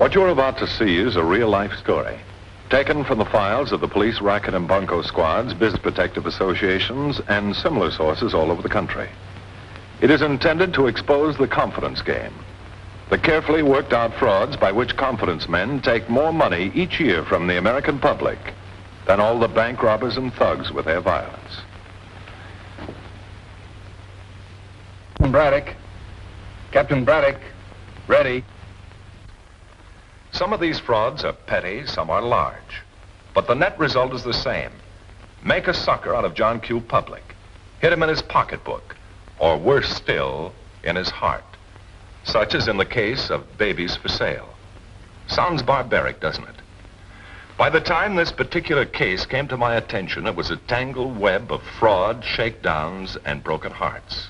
What you're about to see is a real-life story, taken from the files of the police racket and bunco squads, business protective associations, and similar sources all over the country. It is intended to expose the confidence game, the carefully worked out frauds by which confidence men take more money each year from the American public than all the bank robbers and thugs with their violence. Braddock. Captain Braddock. Ready. Some of these frauds are petty, some are large. But the net result is the same. Make a sucker out of John Q. Public. Hit him in his pocketbook. Or worse still, in his heart. Such as in the case of babies for sale. Sounds barbaric, doesn't it? By the time this particular case came to my attention, it was a tangled web of fraud, shakedowns, and broken hearts.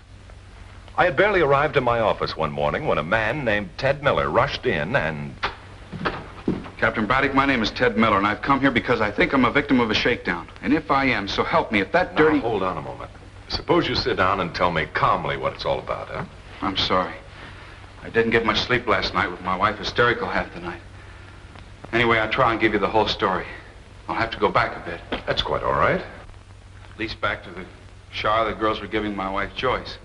I had barely arrived in my office one morning when a man named Ted Miller rushed in and... Captain Braddock, my name is Ted Miller, and I've come here because I think I'm a victim of a shakedown. And if I am, so help me, if that dirty... Now, hold on a moment. Suppose you sit down and tell me calmly what it's all about, huh? I'm sorry. I didn't get much sleep last night with my wife hysterical half the night. Anyway, I'll try and give you the whole story. I'll have to go back a bit. That's quite all right. At least back to the shower the girls were giving my wife Joyce.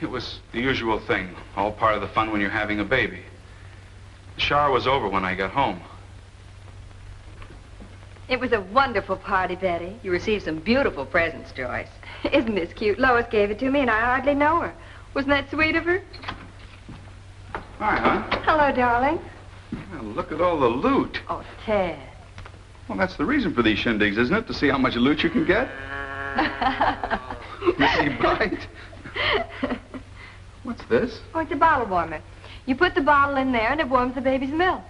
It was the usual thing, all part of the fun when you're having a baby. The shower was over when I got home. It was a wonderful party, Betty. You received some beautiful presents, Joyce. Isn't this cute? Lois gave it to me, and I hardly know her. Wasn't that sweet of her? Hi, hon. Hello, darling. Well, look at all the loot. Oh, Ted. Well, that's the reason for these shindigs, isn't it? To see how much loot you can get? Missy Bright. What's this? Oh, it's a bottle warmer. You put the bottle in there, and it warms the baby's milk.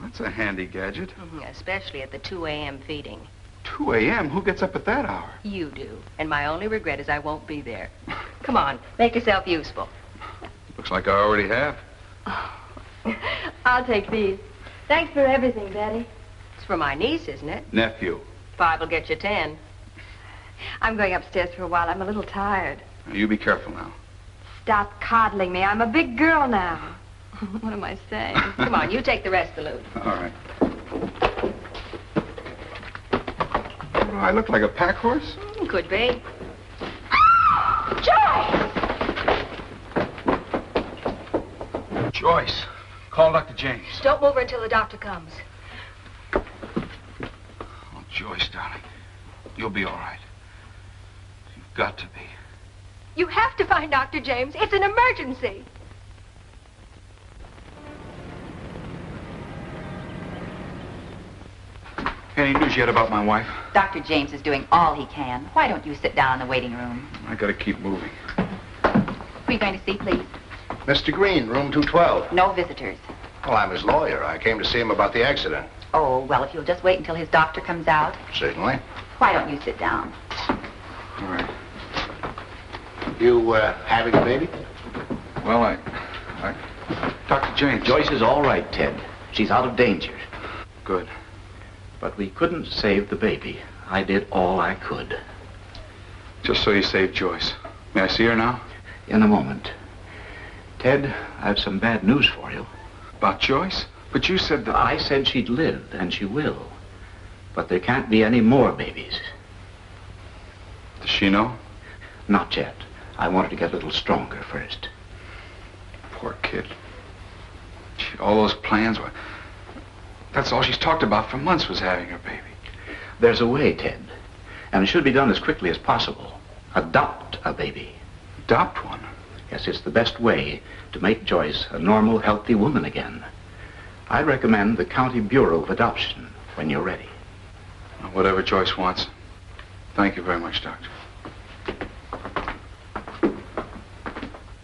That's a handy gadget. Especially at the 2 a.m. feeding. 2 a.m.? Who gets up at that hour? You do. And my only regret is I won't be there. Come on, make yourself useful. Looks like I already have. I'll take these. Thanks for everything, Betty. It's for my niece, isn't it? Nephew. 5 will get you 10. I'm going upstairs for a while. I'm a little tired. Now, you be careful now. Stop coddling me. I'm a big girl now. What am I saying? Come on, you take the rest of the loot. All right. Do I look like a pack horse? Could be. Joyce! Joyce, call Dr. James. Don't move her until the doctor comes. Oh, Joyce, darling, you'll be all right. You've got to be. You have to find Dr. James. It's an emergency. Any news yet about my wife? Dr. James is doing all he can. Why don't you sit down in the waiting room? I gotta keep moving. Who are you going to see, please? Mr. Green, room 212. No visitors. Well, I'm his lawyer. I came to see him about the accident. Oh, well, if you'll just wait until his doctor comes out. Certainly. Why don't you sit down? All right. You, having a baby? Well, I... Dr. James. Joyce is all right, Ted. She's out of danger. Good. But we couldn't save the baby. I did all I could. Just so you saved Joyce. May I see her now? In a moment. Ted, I have some bad news for you. About Joyce? But you said that... I said she'd live, and she will. But there can't be any more babies. Does she know? Not yet. I want her to get a little stronger first. Poor kid. Gee, all those plans were... That's all she's talked about for months, was having her baby. There's a way, Ted. And it should be done as quickly as possible. Adopt a baby. Adopt one? Yes, it's the best way to make Joyce a normal, healthy woman again. I recommend the County Bureau of Adoption when you're ready. Whatever Joyce wants. Thank you very much, Doctor.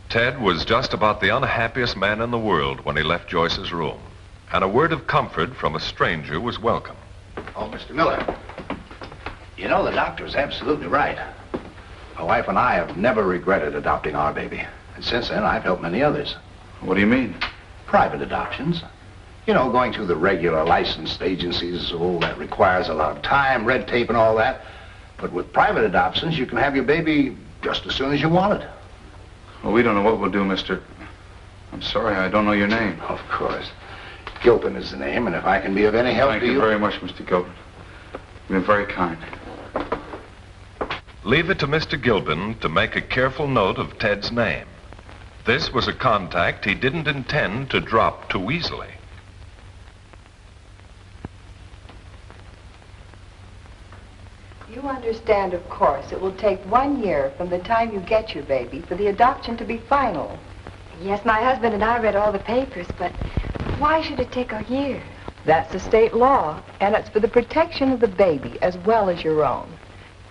Ted was just about the unhappiest man in the world when he left Joyce's room. And a word of comfort from a stranger was welcome. Oh, Mr. Miller. You know, the doctor's absolutely right. My wife and I have never regretted adopting our baby. And since then, I've helped many others. What do you mean? Private adoptions. You know, going through the regular licensed agencies, oh, that requires a lot of time, red tape and all that. But with private adoptions, you can have your baby just as soon as you want it. Well, we don't know what we'll do, mister. I'm sorry, I don't know your name. Of course. Gilpin is the name, and if I can be of any help Thank to you... you very much, Mr. Gilpin. You've been very kind. Leave it to Mr. Gilpin to make a careful note of Ted's name. This was a contact he didn't intend to drop too easily. You understand, of course, it will take 1 year from the time you get your baby for the adoption to be final. Yes, my husband and I read all the papers, but why should it take a year? That's the state law, and it's for the protection of the baby as well as your own.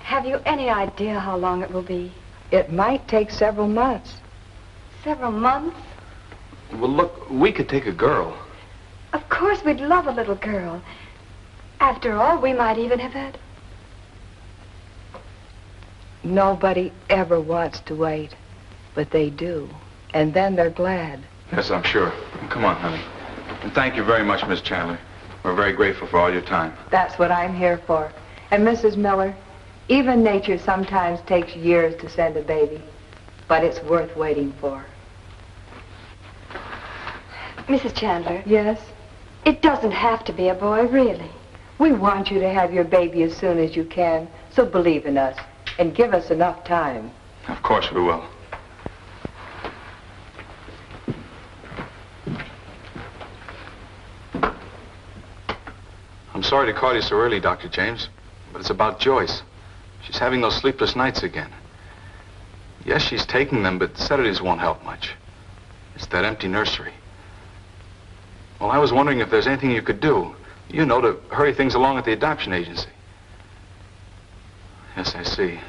Have you any idea how long it will be? It might take several months. Several months? Well, look, we could take a girl. Of course, we'd love a little girl. After all, we might even have had... Nobody ever wants to wait, but they do. And then they're glad. Yes, I'm sure. Come on, honey. And thank you very much, Miss Chandler. We're very grateful for all your time. That's what I'm here for. And Mrs. Miller, even nature sometimes takes years to send a baby, but it's worth waiting for. Mrs. Chandler, Yes? it doesn't have to be a boy, really. We want you to have your baby as soon as you can, so believe in us and give us enough time. Of course we will. I'm sorry to call you so early, Dr. James, but it's about Joyce. She's having those sleepless nights again. Yes, she's taking them, but sedatives won't help much. It's that empty nursery. Well, I was wondering if there's anything you could do, you know, to hurry things along at the adoption agency. Yes, I see.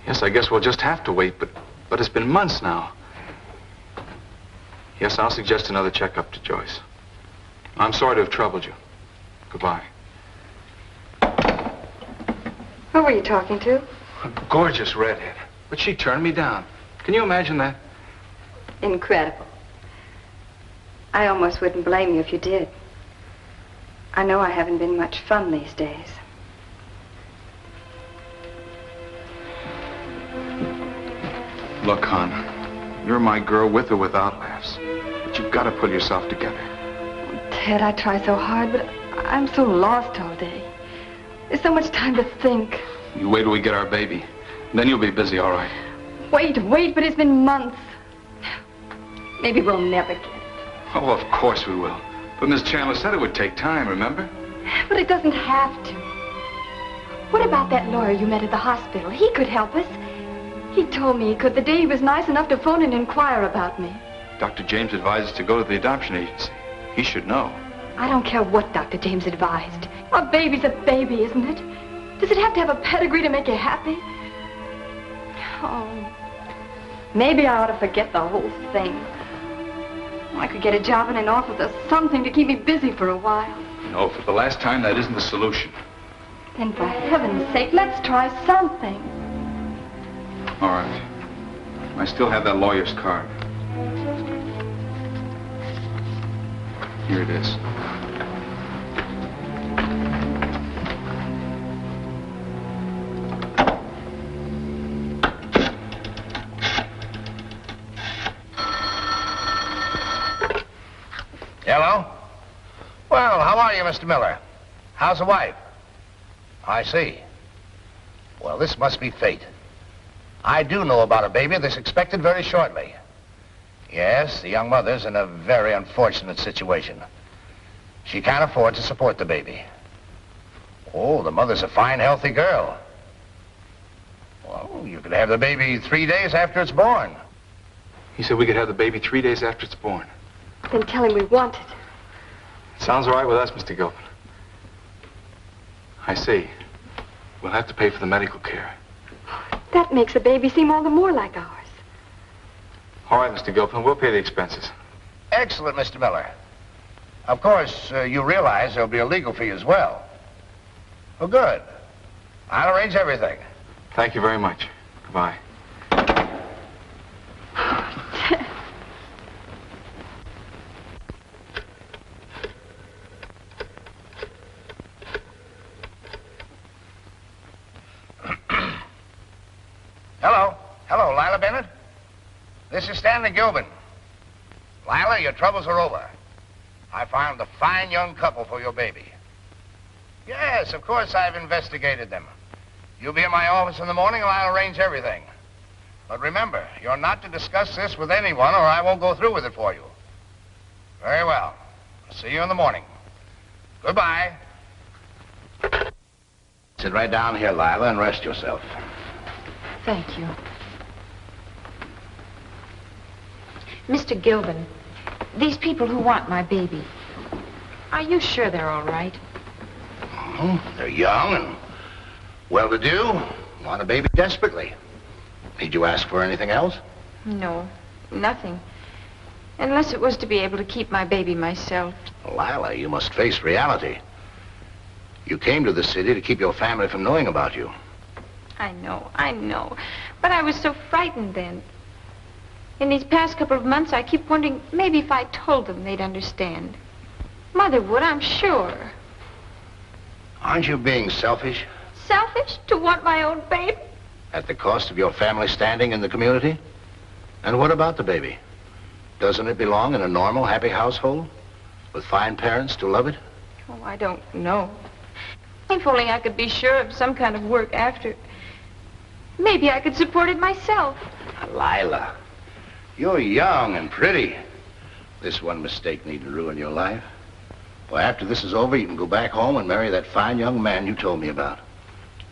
Yes, I guess we'll just have to wait, but it's been months now. Yes, I'll suggest another checkup to Joyce. I'm sorry to have troubled you. Goodbye. Who were you talking to? A gorgeous redhead. But she turned me down. Can you imagine that? Incredible. I almost wouldn't blame you if you did. I know I haven't been much fun these days. Look, hon, you're my girl with or without laughs. But you've got to pull yourself together. Ted, I try so hard, but I'm so lost all day. There's so much time to think. You wait till we get our baby. Then you'll be busy, all right. Wait, but it's been months. Maybe we'll never get it. Oh, of course we will. But Miss Chandler said it would take time, remember? But it doesn't have to. What about that lawyer you met at the hospital? He could help us. He told me he could the day he was nice enough to phone and inquire about me. Dr. James advised us to go to the adoption agency. He should know. I don't care what Dr. James advised. A baby's a baby, isn't it? Does it have to have a pedigree to make you happy? Oh, maybe I ought to forget the whole thing. I could get a job in an office or something to keep me busy for a while. No, for the last time, that isn't the solution. Then for heaven's sake, let's try something. All right. I still have that lawyer's card. Here it is. Hello? Well, how are you, Mr. Miller? How's the wife? I see. Well, this must be fate. I do know about a baby that's expected very shortly. Yes, the young mother's in a very unfortunate situation. She can't afford to support the baby. Oh, the mother's a fine, healthy girl. Well, you could have the baby 3 days after it's born. He said we could have the baby 3 days after it's born. Then tell him we want it. Sounds all right with us, Mr. Gilpin. I see. We'll have to pay for the medical care. That makes the baby seem all the more like ours. All right, Mr. Gilpin, we'll pay the expenses. Excellent, Mr. Miller. Of course, you realize there'll be a legal fee as well. Well, good. I'll arrange everything. Thank you very much. Goodbye. Hello, Lila Bennett. This is Stanley Gilbin. Lila, your troubles are over. I found a fine young couple for your baby. Yes, of course I've investigated them. You'll be in my office in the morning and I'll arrange everything. But remember, you're not to discuss this with anyone or I won't go through with it for you. Very well. I'll see you in the morning. Goodbye. Sit right down here, Lila, and rest yourself. Thank you. Mr. Gilbin, these people who want my baby, are you sure they're all right? They're young and well-to-do. Want a baby desperately. Did you ask for anything else? No, nothing. Unless it was to be able to keep my baby myself. Lila, you must face reality. You came to the city to keep your family from knowing about you. I know. But I was so frightened then. In these past couple of months, I keep wondering maybe if I told them they'd understand. Mother would, I'm sure. Aren't you being selfish? Selfish to want my own baby? At the cost of your family standing in the community? And what about the baby? Doesn't it belong in a normal, happy household? With fine parents to love it? Oh, I don't know. If only I could be sure of some kind of work after. Maybe I could support it myself. Lila, you're young and pretty. This one mistake needn't ruin your life. Well, after this is over, you can go back home and marry that fine young man you told me about.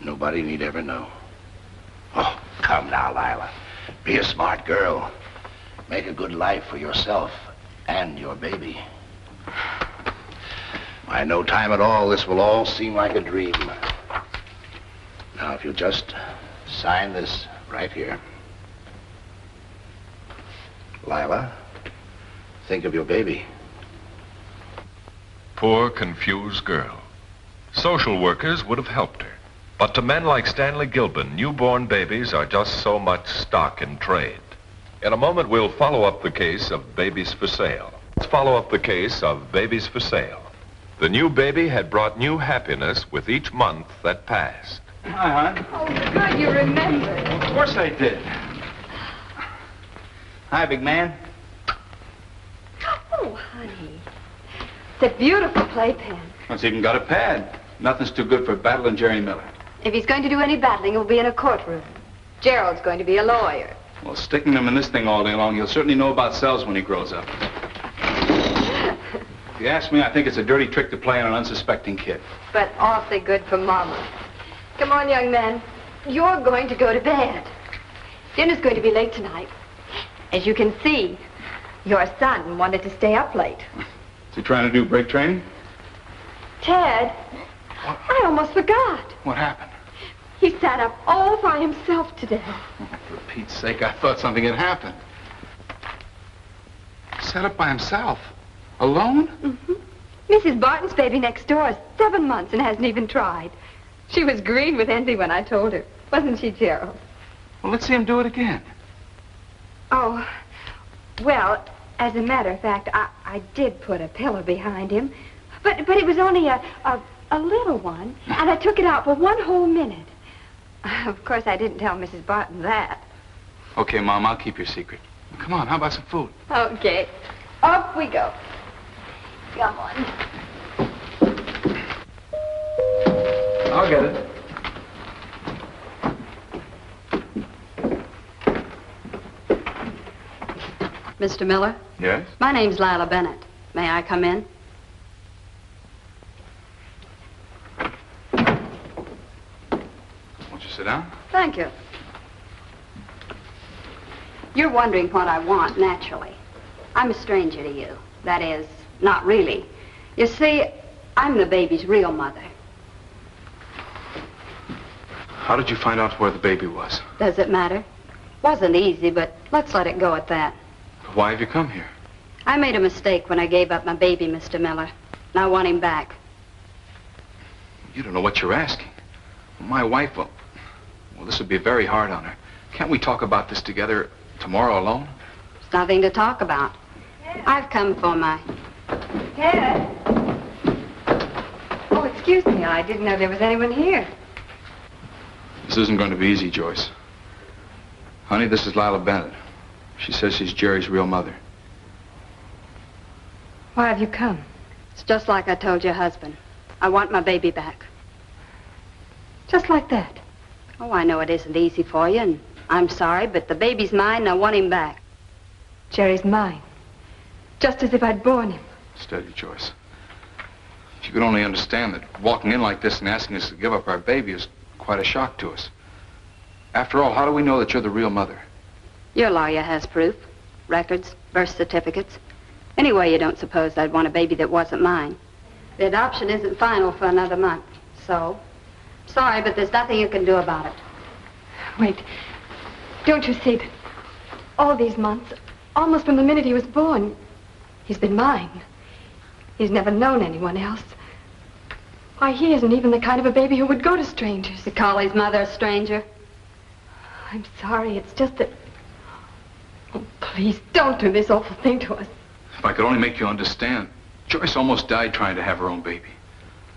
Nobody need ever know. Oh, come now, Lila. Be a smart girl. Make a good life for yourself and your baby. By no time at all, this will all seem like a dream. Now, if you'll just sign this right here. Lila, think of your baby. Poor, confused girl. Social workers would have helped her. But to men like Stanley Gilbin, newborn babies are just so much stock in trade. In a moment, we'll follow up the case of babies for sale. Let's follow up the case of babies for sale. The new baby had brought new happiness with each month that passed. Hi, hon. Oh, good, you remember. Of course I did. Hi, big man. Oh, honey. It's a beautiful playpen. It's even got a pad. Nothing's too good for battling Jerry Miller. If he's going to do any battling, it will be in a courtroom. Gerald's going to be a lawyer. Well, sticking him in this thing all day long, he'll certainly know about cells when he grows up. If you ask me, I think it's a dirty trick to play on an unsuspecting kid. But awfully good for Mama. Come on, young man. You're going to go to bed. Dinner's going to be late tonight. As you can see, your son wanted to stay up late. Is he trying to do brake training? Ted, I almost forgot. What happened? He sat up all by himself today. For Pete's sake, I thought something had happened. Sat up by himself? Alone? Mm-hmm. Mrs. Barton's baby next door is 7 months and hasn't even tried. She was green with envy when I told her. Wasn't she, Gerald? Well, let's see him do it again. Oh, well, as a matter of fact, I did put a pillow behind him. But it was only a little one, and I took it out for 1 whole minute. Of course, I didn't tell Mrs. Barton that. Okay, Mom, I'll keep your secret. Come on, how about some food? Okay, up we go. Come on. I'll get it. Mr. Miller? Yes? My name's Lila Bennett. May I come in? Won't you sit down? Thank you. You're wondering what I want, naturally. I'm a stranger to you. That is, not really. You see, I'm the baby's real mother. How did you find out where the baby was? Does it matter? Wasn't easy, but let's let it go at that. Why have you come here? I made a mistake when I gave up my baby, Mr. Miller. And I want him back. You don't know what you're asking. My wife, well, this would be very hard on her. Can't we talk about this together tomorrow alone? There's nothing to talk about. I've come for my... Ted? Oh, excuse me. I didn't know there was anyone here. This isn't going to be easy, Joyce. Honey, this is Lila Bennett. She says she's Jerry's real mother. Why have you come? It's just like I told your husband. I want my baby back. Just like that. Oh, I know it isn't easy for you, and I'm sorry, but the baby's mine, and I want him back. Jerry's mine. Just as if I'd born him. Steady, Joyce. If you could only understand that walking in like this and asking us to give up our baby is quite a shock to us. After all, how do we know that you're the real mother? Your lawyer has proof. Records, birth certificates. Anyway, you don't suppose I'd want a baby that wasn't mine. The adoption isn't final for another month, so... Sorry, but there's nothing you can do about it. Wait. Don't you see that all these months, almost from the minute he was born, he's been mine. He's never known anyone else. Why, he isn't even the kind of a baby who would go to strangers. You call his mother a stranger? I'm sorry, it's just that... Oh, please, don't do this awful thing to us. If I could only make you understand. Joyce almost died trying to have her own baby.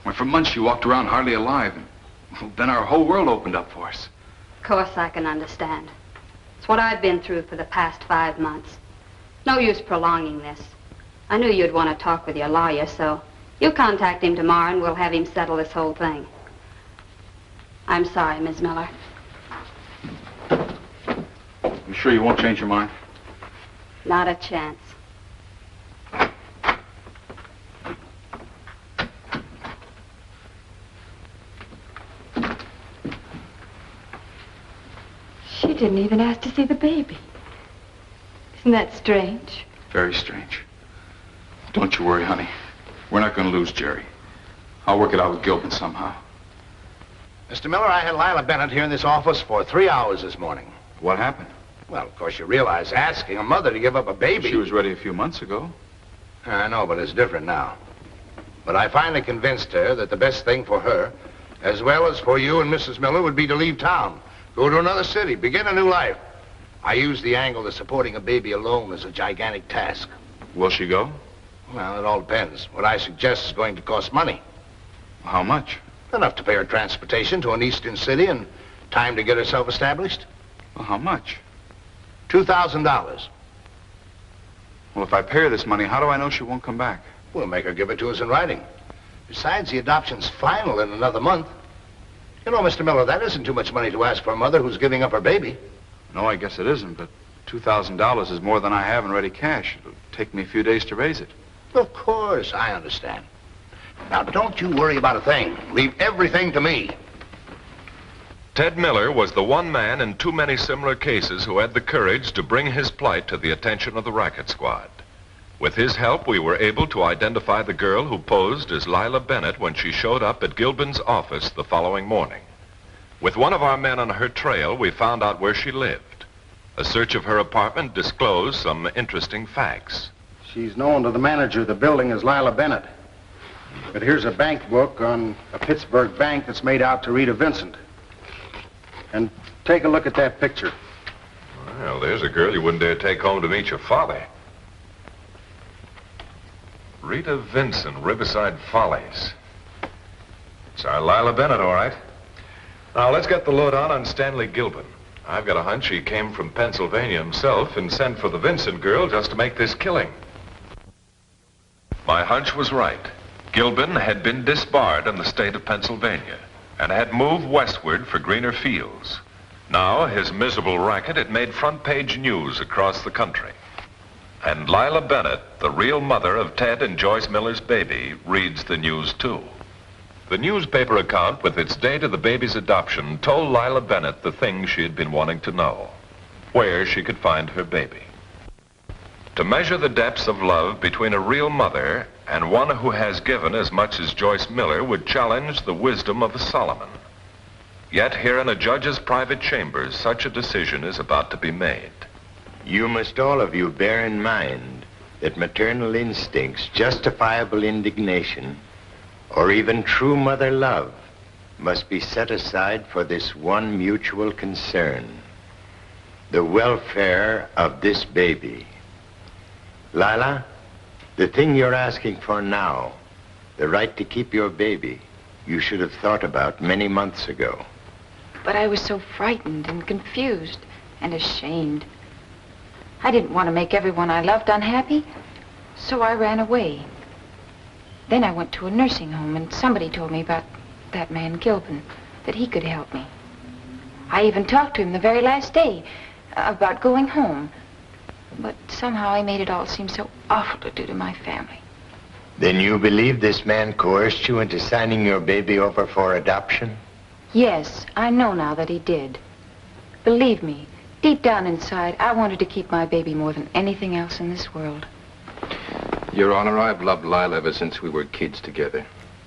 When for months she walked around hardly alive, and well, then our whole world opened up for us. Of course I can understand. It's what I've been through for the past 5 months. No use prolonging this. I knew you'd want to talk with your lawyer, so you contact him tomorrow and we'll have him settle this whole thing. I'm sorry, Miss Miller. You sure you won't change your mind? Not a chance. She didn't even ask to see the baby. Isn't that strange? Very strange. Don't you worry, honey. We're not going to lose Jerry. I'll work it out with Gilpin somehow. Mr. Miller, I had Lila Bennett here in this office for 3 hours this morning. What happened? Well, of course, you realize asking a mother to give up a baby... She was ready a few months ago. I know, but it's different now. But I finally convinced her that the best thing for her, as well as for you and Mrs. Miller, would be to leave town. Go to another city, begin a new life. I used the angle that supporting a baby alone is a gigantic task. Will she go? Well, it all depends. What I suggest is going to cost money. How much? Enough to pay her transportation to an eastern city and time to get herself established. Well, how much? $2,000. Well, if I pay her this money, how do I know she won't come back? We'll make her give it to us in writing. Besides, the adoption's final in another month. You know, Mr. Miller, that isn't too much money to ask for a mother who's giving up her baby. No, I guess it isn't, but $2,000 is more than I have in ready cash. It'll take me a few days to raise it. Of course, I understand. Now, don't you worry about a thing. Leave everything to me. Ted Miller was the one man in too many similar cases who had the courage to bring his plight to the attention of the Racket Squad. With his help, we were able to identify the girl who posed as Lila Bennett when she showed up at Gilbin's office the following morning. With one of our men on her trail, we found out where she lived. A search of her apartment disclosed some interesting facts. She's known to the manager of the building as Lila Bennett. But here's a bank book on a Pittsburgh bank that's made out to Rita Vincent. And take a look at that picture. Well, there's a girl you wouldn't dare take home to meet your father. Rita Vincent, Riverside Follies. It's our Lila Bennett, all right. Now, let's get the lowdown on Stanley Gilpin. I've got a hunch he came from Pennsylvania himself and sent for the Vincent girl just to make this killing. My hunch was right. Gilpin had been disbarred in the state of Pennsylvania and had moved westward for greener fields. Now, his miserable racket had made front-page news across the country. And Lila Bennett, the real mother of Ted and Joyce Miller's baby, reads the news, too. The newspaper account with its date of the baby's adoption told Lila Bennett the things she had been wanting to know, where she could find her baby. To measure the depths of love between a real mother and one who has given as much as Joyce Miller would challenge the wisdom of a Solomon. Yet here in a judge's private chambers, such a decision is about to be made. You must all of you bear in mind that maternal instincts, justifiable indignation, or even true mother love must be set aside for this one mutual concern, the welfare of this baby. Lila, the thing you're asking for now, the right to keep your baby, you should have thought about many months ago. But I was so frightened and confused and ashamed. I didn't want to make everyone I loved unhappy. So I ran away. Then I went to a nursing home, and somebody told me about that man Gilpin, that he could help me. I even talked to him the very last day about going home. But somehow he made it all seem so awful to do to my family. Then you believe this man coerced you into signing your baby over for adoption? Yes, I know now that he did. Believe me, deep down inside, I wanted to keep my baby more than anything else in this world. Your Honor, I've loved Lila ever since we were kids together.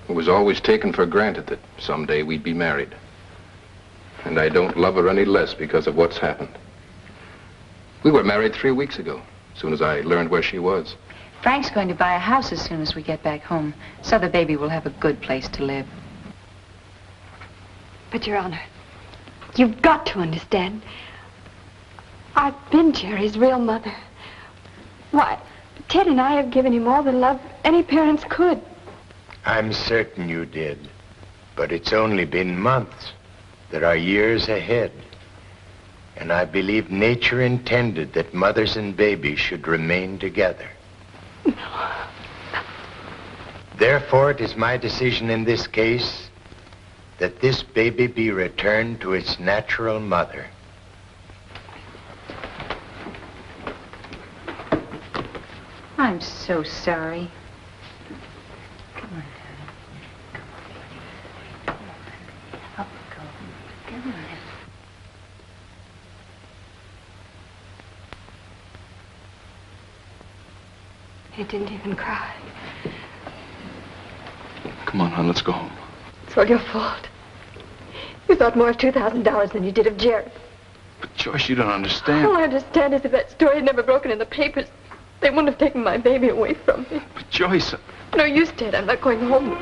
It was always taken for granted that someday we'd be married. And I don't love her any less because of what's happened. We were married 3 weeks ago, as soon as I learned where she was. Frank's going to buy a house as soon as we get back home, so the baby will have a good place to live. But, Your Honor, you've got to understand. I've been Jerry's real mother. Why, Ted and I have given him all the love any parents could. I'm certain you did. But it's only been months. There are years ahead. And I believe nature intended that mothers and babies should remain together. Therefore, it is my decision in this case that this baby be returned to its natural mother. I'm so sorry. Come on, honey. Come on. Up we go. Come on. He didn't even cry. Come on, hon, let's go home. It's all your fault. You thought more of $2,000 than you did of Jerry. But, Joyce, you don't understand. All I understand is if that story had never broken in the papers, they wouldn't have taken my baby away from me. But, Joyce... No use, Ted. I'm not going home.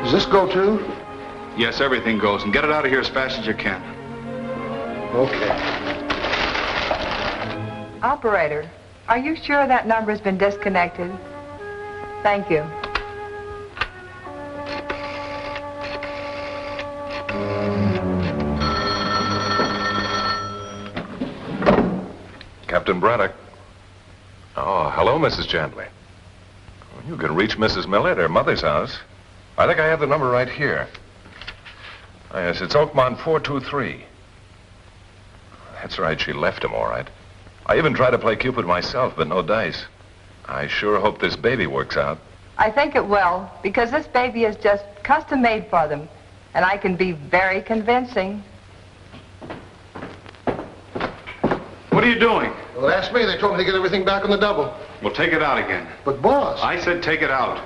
Does this go too? Yes, everything goes. And get it out of here as fast as you can. Okay. Operator, are you sure that number's been disconnected? Thank you. Captain Braddock. Oh, hello, Mrs. Chandler. You can reach Mrs. Miller at her mother's house. I think I have the number right here. Oh, yes, it's Oakmont 423. That's right, she left him all right. I even tried to play Cupid myself, but no dice. I sure hope this baby works out. I think it will, because this baby is just custom made for them, and I can be very convincing. What are you doing? Well, ask me. They told me to get everything back on the double. Well, take it out again. But, boss... I said take it out.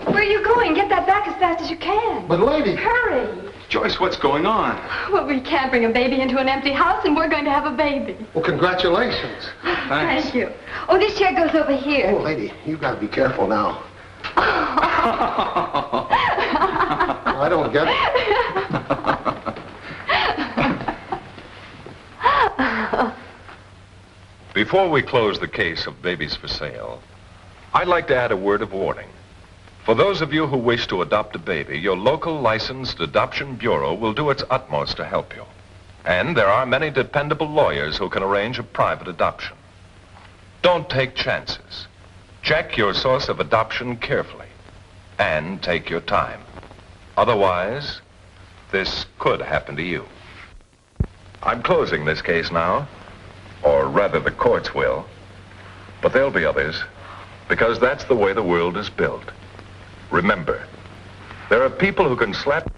Where are you going? Get that back as fast as you can. But, lady... Hurry. Joyce, what's going on? Well, we can't bring a baby into an empty house, and we're going to have a baby. Well, congratulations. Thanks. Thank you. Oh, this chair goes over here. Oh, lady, you gotta be careful now. I don't get it. Before we close the case of babies for sale, I'd like to add a word of warning. For those of you who wish to adopt a baby, your local licensed adoption bureau will do its utmost to help you. And there are many dependable lawyers who can arrange a private adoption. Don't take chances. Check your source of adoption carefully. And take your time. Otherwise, this could happen to you. I'm closing this case now. Or rather, the courts will. But there'll be others. Because that's the way the world is built. Remember, there are people who can slap...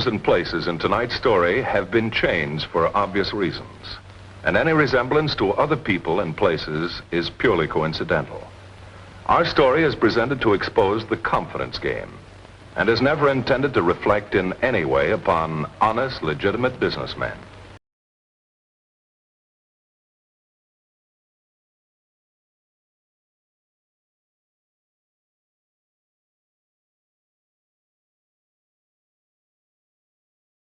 and places in tonight's story have been changed for obvious reasons. And any resemblance to other people and places is purely coincidental. Our story is presented to expose the confidence game and is never intended to reflect in any way upon honest, legitimate businessmen.